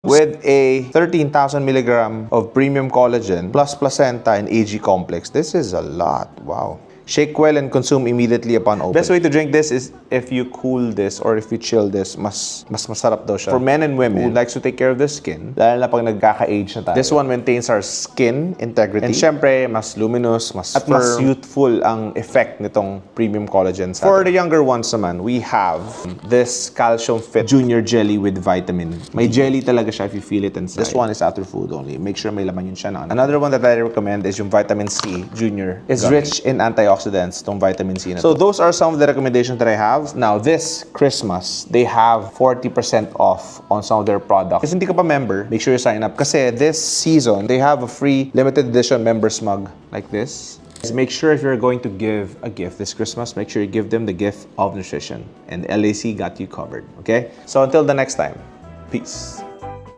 with a 13,000 milligram of premium collagen plus placenta and AG complex. This is a lot. Wow. Shake well and consume immediately upon opening. Best way to drink this is if you cool this or if you chill this, mas masarap daw siya. For men and women who likes to take care of their skin, lalo na pag nagkaka-age na tayo. This one maintains our skin integrity. And syempre, mas luminous, mas at firm, mas youthful ang effect nitong premium collagen sa For the younger ones naman, we have this Calcium Fit Junior Jelly with vitamin. May jelly talaga siya if you feel it inside. This one is after food only. Make sure may laman yun siya na. Another one that I recommend is yung Vitamin C Junior. It's rich in antioxidants, tong vitamin C na. So those are some of the recommendations that I have. Now this Christmas, they have 40% off on some of their products. If hindi ka pa member, make sure you sign up. Kasi this season, they have a free limited edition members mug like this. Make sure if you're going to give a gift this Christmas, make sure you give them the gift of nutrition. And LAC got you covered, okay? So until the next time, peace.